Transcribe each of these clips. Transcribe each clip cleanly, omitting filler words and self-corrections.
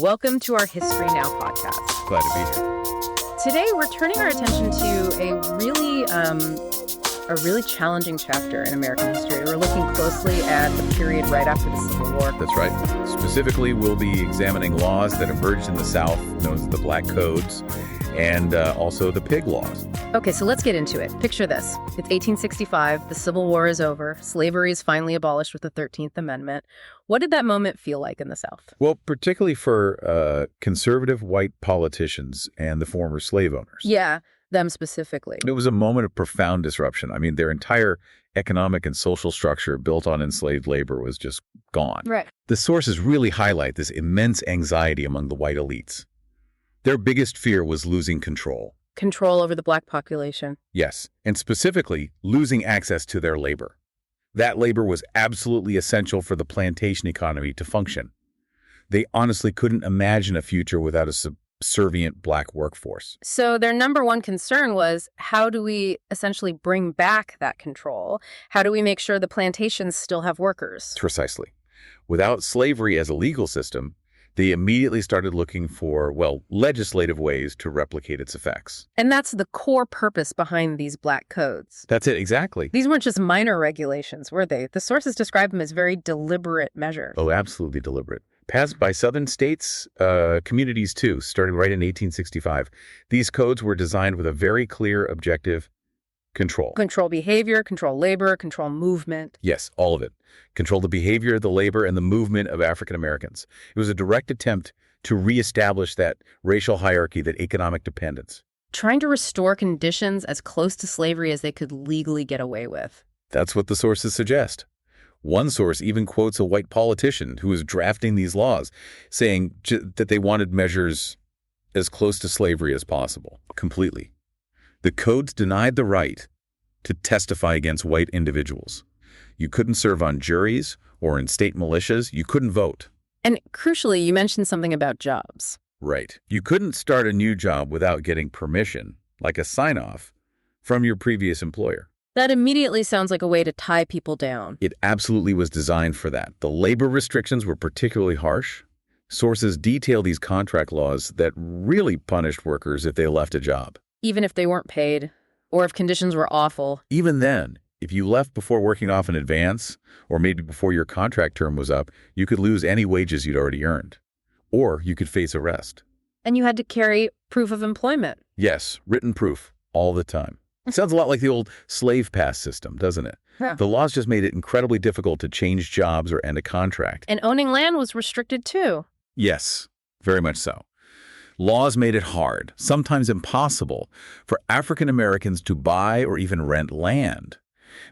Welcome to our History Now podcast. Glad to be here. Today, we're turning our attention to a really challenging chapter in American history. We're looking closely at the period right after the Civil War. That's right. Specifically, we'll be examining laws that emerged in the South, known as the Black Codes, and also the Pig Laws. Okay, so let's get into it. Picture this. It's 1865. The Civil War is over. Slavery is finally abolished with the 13th Amendment. What did that moment feel like in the South? Well, particularly for conservative white politicians and the former slave owners. Yeah, them specifically. It was a moment of profound disruption. I mean, their entire economic and social structure built on enslaved labor was just gone. Right. The sources really highlight this immense anxiety among the white elites. Their biggest fear was losing control. Control over the black population. Yes, and specifically, losing access to their labor. That labor was absolutely essential for the plantation economy to function. They honestly couldn't imagine a future without a subservient black workforce. So their number one concern was, how do we essentially bring back that control? How do we make sure the plantations still have workers? Precisely. Without slavery as a legal system, they immediately started looking for, well, legislative ways to replicate its effects. And that's the core purpose behind these black codes. That's it, exactly. These weren't just minor regulations, were they? The sources describe them as very deliberate measures. Oh, absolutely deliberate. Passed by southern states, communities too, starting right in 1865. These codes were designed with a very clear objective: control. Control behavior, control labor, control movement. Yes, all of it. Control the behavior, the labor, and the movement of African Americans. It was a direct attempt to reestablish that racial hierarchy, that economic dependence. Trying to restore conditions as close to slavery as they could legally get away with. That's what the sources suggest. One source even quotes a white politician who was drafting these laws, saying that they wanted measures as close to slavery as possible, completely. The codes denied the right to testify against white individuals. You couldn't serve on juries or in state militias. You couldn't vote. And crucially, you mentioned something about jobs. Right. You couldn't start a new job without getting permission, like a sign-off, from your previous employer. That immediately sounds like a way to tie people down. It absolutely was designed for that. The labor restrictions were particularly harsh. Sources detail these contract laws that really punished workers if they left a job. Even if they weren't paid, or if conditions were awful. Even then, if you left before working off in advance, or maybe before your contract term was up, you could lose any wages you'd already earned. Or you could face arrest. And you had to carry proof of employment. Yes, written proof, all the time. Sounds a lot like the old slave pass system, doesn't it? Yeah. The laws just made it incredibly difficult to change jobs or end a contract. And owning land was restricted too. Yes, very much so. Laws made it hard, sometimes impossible, for African Americans to buy or even rent land.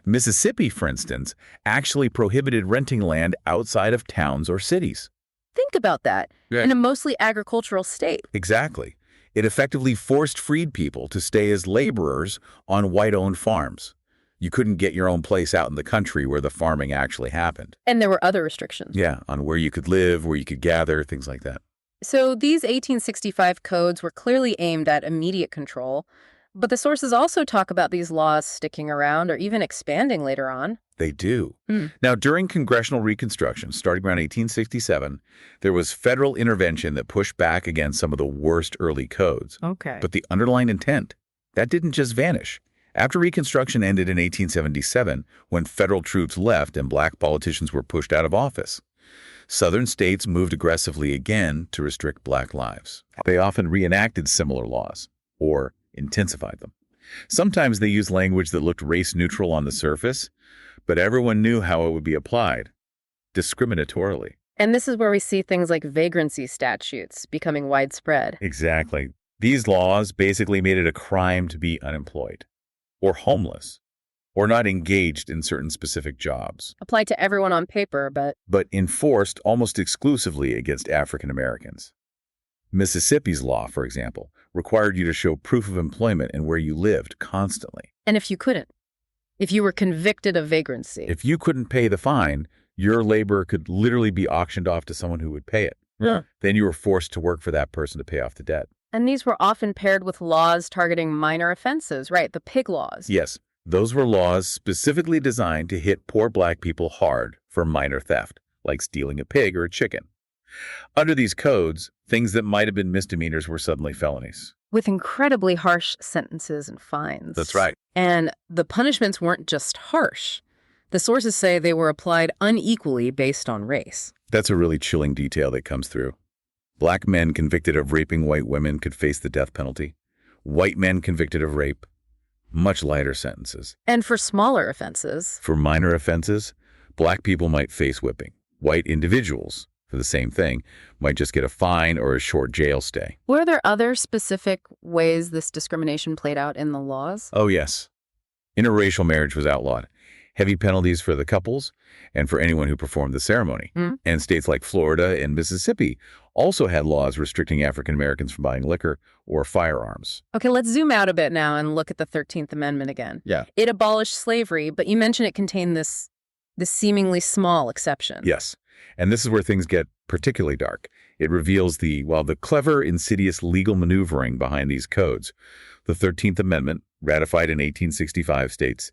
Mississippi, for instance, actually prohibited renting land outside of towns or cities. Think about that. Yeah. In a mostly agricultural state. Exactly. It effectively forced freed people to stay as laborers on white-owned farms. You couldn't get your own place out in the country where the farming actually happened. And there were other restrictions. Yeah, on where you could live, where you could gather, things like that. So these 1865 codes were clearly aimed at immediate control, but the sources also talk about these laws sticking around or even expanding later on. They do. Now, during congressional Reconstruction, starting around 1867, there was federal intervention that pushed back against some of the worst early codes. Okay. But the underlying intent, that didn't just vanish. After Reconstruction ended in 1877, when federal troops left and black politicians were pushed out of office, Southern states moved aggressively again to restrict black lives. They often reenacted similar laws or intensified them. Sometimes they used language that looked race-neutral on the surface, but everyone knew how it would be applied, discriminatorily. And this is where we see things like vagrancy statutes becoming widespread. Exactly. These laws basically made it a crime to be unemployed, or homeless, or not engaged in certain specific jobs. Applied to everyone on paper, but enforced almost exclusively against African Americans. Mississippi's law, for example, required you to show proof of employment and where you lived constantly. And if you couldn't, if you were convicted of vagrancy. If you couldn't pay the fine, your labor could literally be auctioned off to someone who would pay it. Yeah. Then you were forced to work for that person to pay off the debt. And these were often paired with laws targeting minor offenses, right? The pig laws. Yes, those were laws specifically designed to hit poor black people hard for minor theft, like stealing a pig or a chicken. Under these codes, things that might have been misdemeanors were suddenly felonies. With incredibly harsh sentences and fines. That's right. And the punishments weren't just harsh. The sources say they were applied unequally based on race. That's a really chilling detail that comes through. Black men convicted of raping white women could face the death penalty. White men convicted of rape, much lighter sentences. And for smaller offenses. For minor offenses, black people might face whipping. White individuals, for the same thing, might just get a fine or a short jail stay. Were there other specific ways this discrimination played out in the laws? Oh, yes. Interracial marriage was outlawed. Heavy penalties for the couples and for anyone who performed the ceremony. And states like Florida and Mississippi also had laws restricting African Americans from buying liquor or firearms. Okay, let's zoom out a bit now and look at the 13th Amendment again. Yeah. It abolished slavery, but you mentioned it contained this seemingly small exception. Yes. And this is where things get particularly dark. It reveals the clever, insidious legal maneuvering behind these codes. The 13th Amendment, ratified in 1865, states,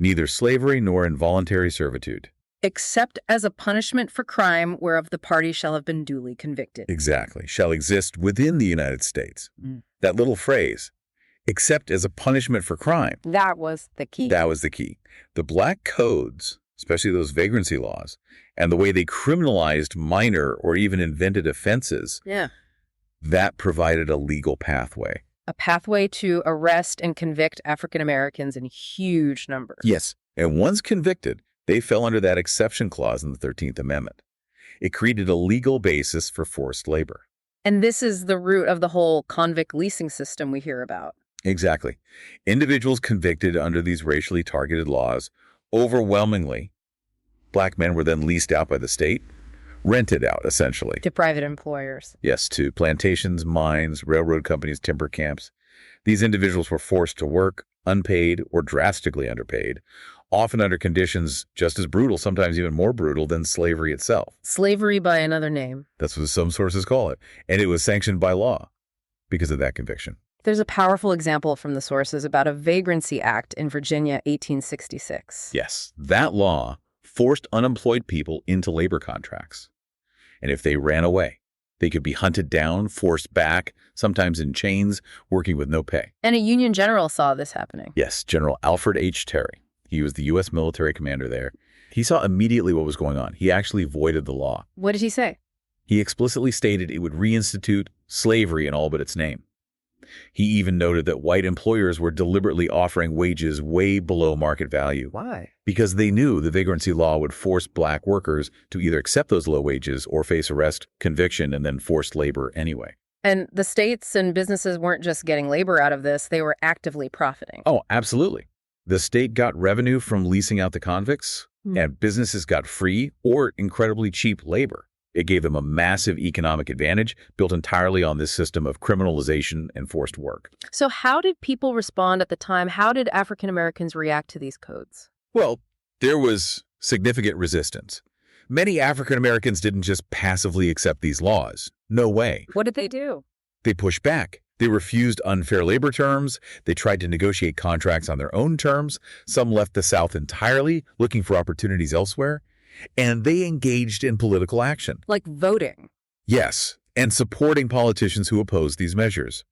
neither slavery nor involuntary servitude. Except as a punishment for crime whereof the party shall have been duly convicted. Exactly. Shall exist within the United States. That little phrase, except as a punishment for crime. That was the key. That was the key. The black codes, especially those vagrancy laws, and the way they criminalized minor or even invented offenses, that provided a legal pathway. A pathway to arrest and convict African Americans in huge numbers. Yes. And once convicted, they fell under that exception clause in the 13th Amendment. It created a legal basis for forced labor. And this is the root of the whole convict leasing system we hear about. Exactly. Individuals convicted under these racially targeted laws, overwhelmingly, black men were then leased out by the state, rented out, essentially. To private employers. Yes, to plantations, mines, railroad companies, timber camps. These individuals were forced to work, unpaid or drastically underpaid, often under conditions just as brutal, sometimes even more brutal than slavery itself. Slavery by another name. That's what some sources call it. And it was sanctioned by law because of that conviction. There's a powerful example from the sources about a vagrancy act in Virginia, 1866. Yes, that law forced unemployed people into labor contracts. And if they ran away, they could be hunted down, forced back, sometimes in chains, working with no pay. And a Union general saw this happening. Yes, General Alfred H. Terry. He was the U.S. military commander there. He saw immediately what was going on. He actually voided the law. What did he say? He explicitly stated it would reinstitute slavery in all but its name. He even noted that white employers were deliberately offering wages way below market value. Why? Because they knew the vagrancy law would force black workers to either accept those low wages or face arrest, conviction, and then forced labor anyway. And the states and businesses weren't just getting labor out of this, they were actively profiting. Oh, absolutely. The state got revenue from leasing out the convicts, and businesses got free or incredibly cheap labor. It gave them a massive economic advantage built entirely on this system of criminalization and forced work. So how did people respond at the time? How did African Americans react to these codes? Well, there was significant resistance. Many African Americans didn't just passively accept these laws. No way. What did they do? They pushed back. They refused unfair labor terms. They tried to negotiate contracts on their own terms. Some left the South entirely, looking for opportunities elsewhere. And they engaged in political action. Like voting? Yes, and supporting politicians who opposed these measures.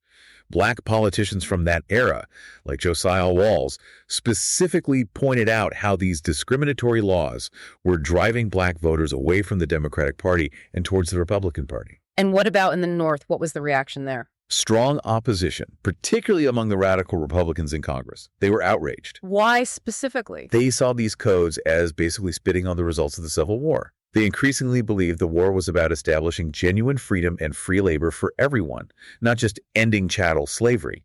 Black politicians from that era, like Josiah Walls, specifically pointed out how these discriminatory laws were driving black voters away from the Democratic Party and towards the Republican Party. And what about in the North? What was the reaction there? Strong opposition, particularly among the radical Republicans in Congress. They were outraged. Why specifically? They saw these codes as basically spitting on the results of the Civil War. They increasingly believed the war was about establishing genuine freedom and free labor for everyone, not just ending chattel slavery.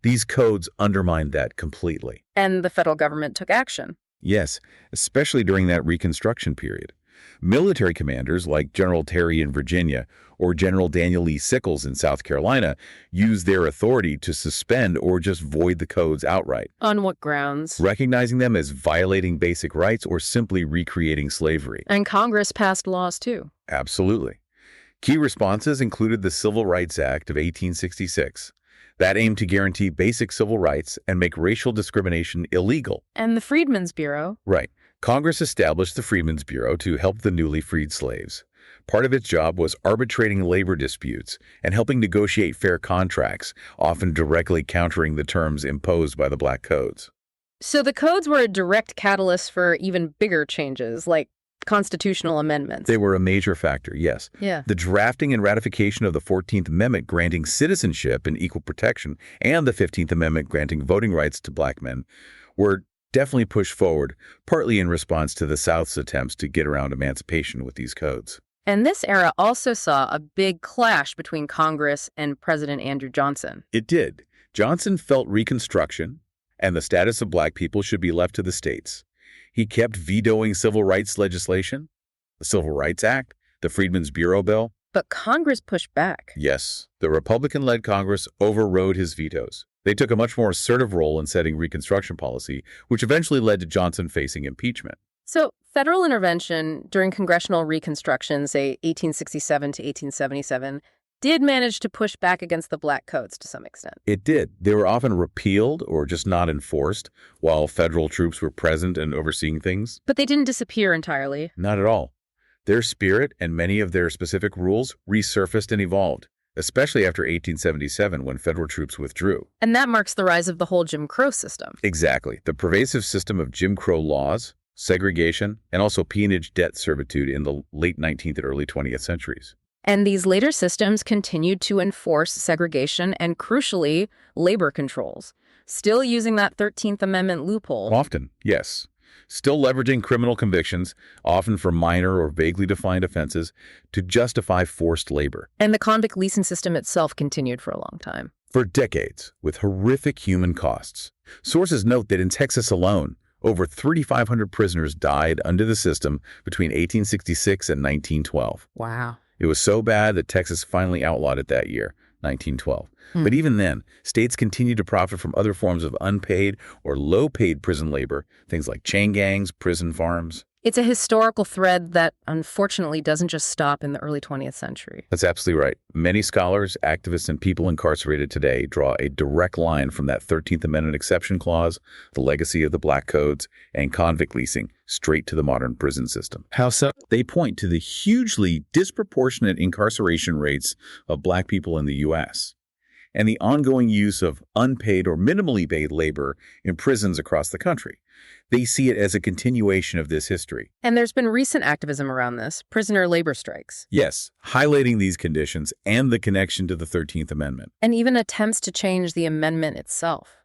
These codes undermined that completely. And the federal government took action. Yes, especially during that Reconstruction period. Military commanders like General Terry in Virginia or General Daniel E. Sickles in South Carolina used their authority to suspend or just void the codes outright. On what grounds? Recognizing them as violating basic rights or simply recreating slavery. And Congress passed laws too. Absolutely. Key responses included the Civil Rights Act of 1866. That aimed to guarantee basic civil rights and make racial discrimination illegal. And the Freedmen's Bureau. Right. Congress established the Freedmen's Bureau to help the newly freed slaves. Part of its job was arbitrating labor disputes and helping negotiate fair contracts, often directly countering the terms imposed by the black codes. So the codes were a direct catalyst for even bigger changes, like constitutional amendments. They were a major factor, yes. Yeah. The drafting and ratification of the 14th Amendment granting citizenship and equal protection, and the 15th Amendment granting voting rights to black men were definitely pushed forward, partly in response to the South's attempts to get around emancipation with these codes. And this era also saw a big clash between Congress and President Andrew Johnson. It did. Johnson felt Reconstruction and the status of black people should be left to the states. He kept vetoing civil rights legislation, the Civil Rights Act, the Freedmen's Bureau Bill. But Congress pushed back. Yes, the Republican-led Congress overrode his vetoes. They took a much more assertive role in setting Reconstruction policy, which eventually led to Johnson facing impeachment. So federal intervention during congressional Reconstruction, say 1867 to 1877, did manage to push back against the black codes to some extent. It did. They were often repealed or just not enforced while federal troops were present and overseeing things. But they didn't disappear entirely. Not at all. Their spirit and many of their specific rules resurfaced and evolved, especially after 1877 when federal troops withdrew. And that marks the rise of the whole Jim Crow system. Exactly. The pervasive system of Jim Crow laws, segregation, and also peonage debt servitude in the late 19th and early 20th centuries. And these later systems continued to enforce segregation and, crucially, labor controls, still using that 13th Amendment loophole. Often, yes. Still leveraging criminal convictions, often for minor or vaguely defined offenses, to justify forced labor. And the convict leasing system itself continued for a long time. For decades, with horrific human costs. Sources note that in Texas alone, over 3,500 prisoners died under the system between 1866 and 1912. Wow. It was so bad that Texas finally outlawed it that year, 1912. But even then, states continued to profit from other forms of unpaid or low-paid prison labor, things like chain gangs, prison farms. It's a historical thread that unfortunately doesn't just stop in the early 20th century. That's absolutely right. Many scholars, activists, and people incarcerated today draw a direct line from that 13th Amendment exception clause, the legacy of the black codes, and convict leasing, straight to the modern prison system. How so? They point to the hugely disproportionate incarceration rates of black people in the U.S. and the ongoing use of unpaid or minimally paid labor in prisons across the country. They see it as a continuation of this history. And there's been recent activism around this, prisoner labor strikes. Yes, highlighting these conditions and the connection to the 13th Amendment. And even attempts to change the amendment itself.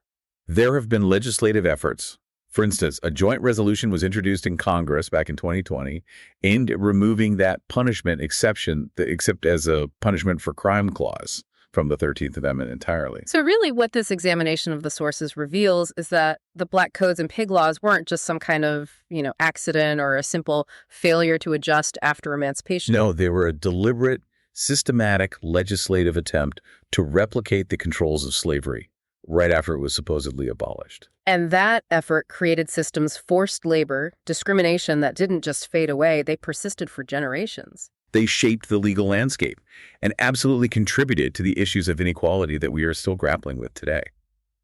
There have been legislative efforts. For instance, a joint resolution was introduced in Congress back in 2020 aimed at removing that punishment exception, except as a punishment for crime clause from the 13th Amendment entirely. So really what this examination of the sources reveals is that the black codes and pig laws weren't just some kind of, accident or a simple failure to adjust after emancipation. No, they were a deliberate, systematic legislative attempt to replicate the controls of slavery right after it was supposedly abolished. And that effort created systems, forced labor, discrimination that didn't just fade away, they persisted for generations. They shaped the legal landscape and absolutely contributed to the issues of inequality that we are still grappling with today.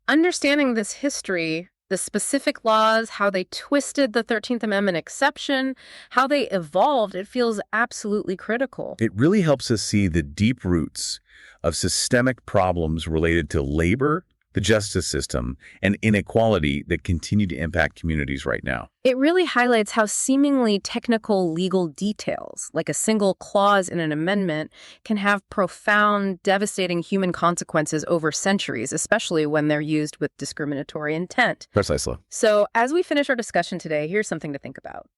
Understanding this history, the specific laws, how they twisted the 13th Amendment exception, how they evolved, it feels absolutely critical. It really helps us see the deep roots of systemic problems related to labor, the justice system, and inequality that continue to impact communities right now. It really highlights how seemingly technical legal details, like a single clause in an amendment, can have profound, devastating human consequences over centuries, especially when they're used with discriminatory intent. Precisely. So as we finish our discussion today, here's something to think about.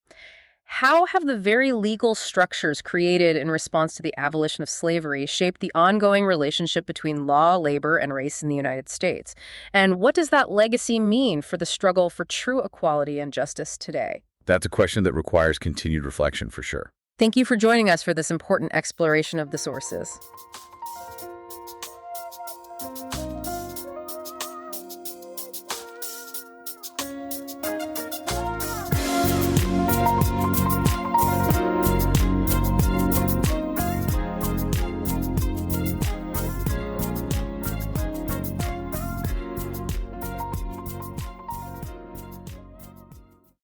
How have the very legal structures created in response to the abolition of slavery shaped the ongoing relationship between law, labor, and race in the United States? And what does that legacy mean for the struggle for true equality and justice today? That's a question that requires continued reflection for sure. Thank you for joining us for this important exploration of the sources.